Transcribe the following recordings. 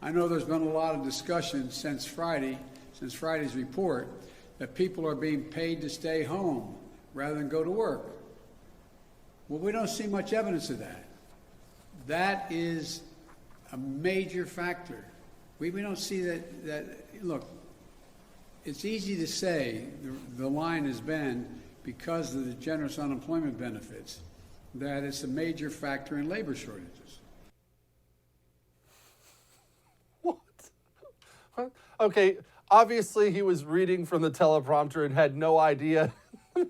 I know there's been a lot of discussion since Friday's report, that people are being paid to stay home rather than go to work. Well, we don't see much evidence of that. That is a major factor. We don't see that. Look, it's easy to say, the line has been, because of the generous unemployment benefits, that it's a major factor in labor shortages. What? Okay, obviously he was reading from the teleprompter and had no idea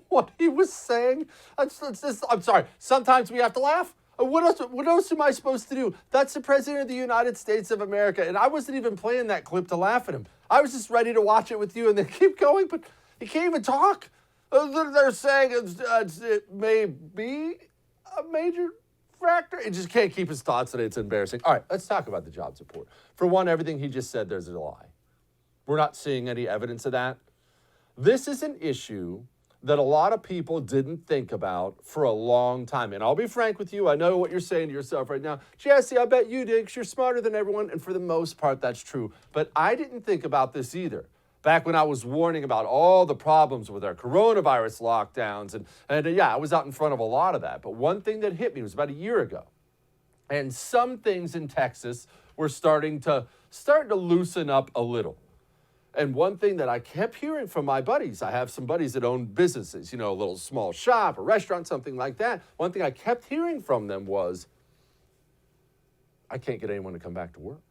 what he was saying. I'm sorry, sometimes we have to laugh. What else am I supposed to do? That's the President of the United States of America, and I wasn't even playing that clip to laugh at him. I was just ready to watch it with you and then keep going, but he can't even talk. They're saying it may be a major factor. He just can't keep his thoughts in it. It's embarrassing. All right, let's talk about the jobs report. For one, everything he just said, there's a lie. We're not seeing any evidence of that. This is an issue that a lot of people didn't think about for a long time. And I'll be frank with you, I know what you're saying to yourself right now. Jesse, I bet you did, 'cause you're smarter than everyone, and for the most part, that's true. But I didn't think about this either. Back when I was warning about all the problems with our coronavirus lockdowns, and yeah, I was out in front of a lot of that. But one thing that hit me was about a year ago. And some things in Texas were starting to loosen up a little. And one thing that I kept hearing from my buddies, I have some buddies that own businesses, a little small shop, a restaurant, something like that. One thing I kept hearing from them was, I can't get anyone to come back to work.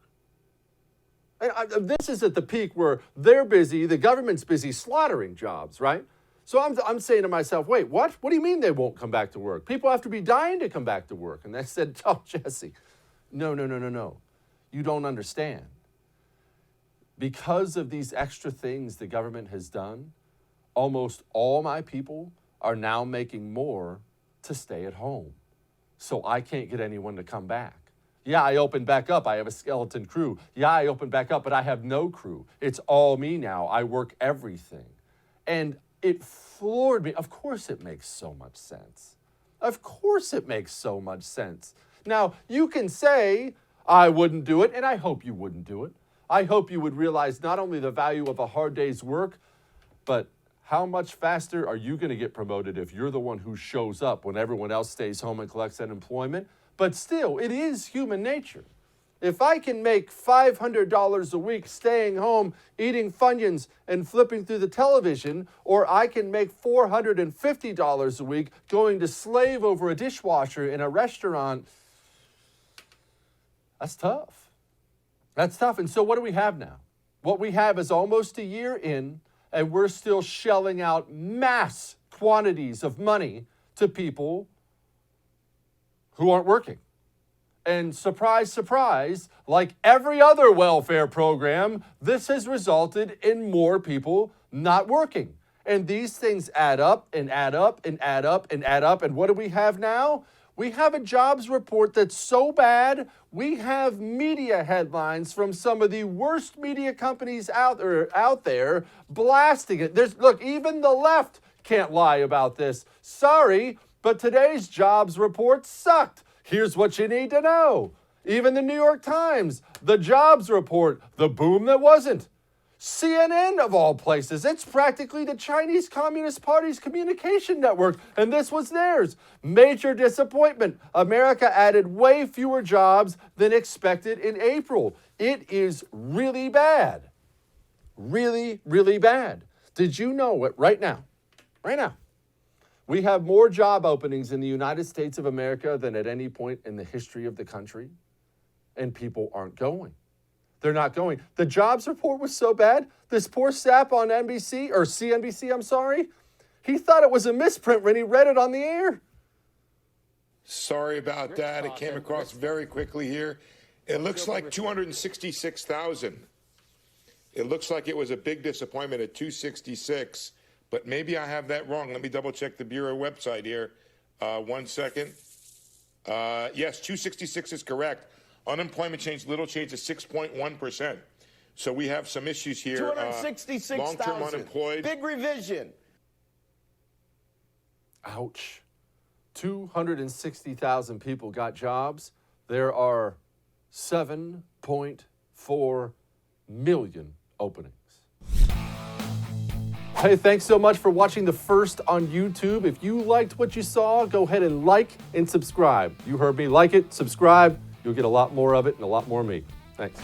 And this is at the peak where they're busy, the government's busy slaughtering jobs, right? So I'm saying to myself, wait, what? What do you mean they won't come back to work? People have to be dying to come back to work. And they said, oh, Jesse, no. You don't understand. Because of these extra things the government has done, almost all my people are now making more to stay at home. So I can't get anyone to come back. Yeah, I opened back up. I have a skeleton crew. Yeah, I opened back up, but I have no crew. It's all me now. I work everything. And it floored me. Of course it makes so much sense. Of course it makes so much sense. Now, you can say, I wouldn't do it, and I hope you wouldn't do it. I hope you would realize not only the value of a hard day's work, but how much faster are you going to get promoted if you're the one who shows up when everyone else stays home and collects unemployment? But still, it is human nature. If I can make $500 a week staying home, eating Funyuns and flipping through the television, or I can make $450 a week going to slave over a dishwasher in a restaurant, that's tough. That's tough. And so what do we have now? What we have is almost a year in, and we're still shelling out mass quantities of money to people who aren't working. And surprise, surprise, like every other welfare program, this has resulted in more people not working. And these things add up and add up and add up and add up. And what do we have now? We have a jobs report that's so bad, we have media headlines from some of the worst media companies out there blasting it. Look, even the left can't lie about this. Sorry, but today's jobs report sucked. Here's what you need to know. Even the New York Times, the jobs report, the boom that wasn't. CNN, of all places, it's practically the Chinese Communist Party's communication network, and this was theirs. Major disappointment. America added way fewer jobs than expected in April. It is really bad. Really, really bad. Did you know it right now? We have more job openings in the United States of America than at any point in the history of the country, and people aren't going. They're not going. The jobs report was so bad, this poor sap on CNBC, he thought it was a misprint when he read it on the air. Sorry about that. It came across very quickly here. It looks like 266,000. It looks like it was a big disappointment at 266, but maybe I have that wrong. Let me double check the Bureau website here. 1 second. Yes, 266 is correct. Unemployment little change to 6.1%. So we have some issues here. 266,000. Long-term unemployed. Big revision. Ouch. 260,000 people got jobs. There are 7.3 4 million openings. Hey, thanks so much for watching The First on YouTube. If you liked what you saw, go ahead and like and subscribe. You heard me. Like it, subscribe. You'll get a lot more of it and a lot more of me. Thanks.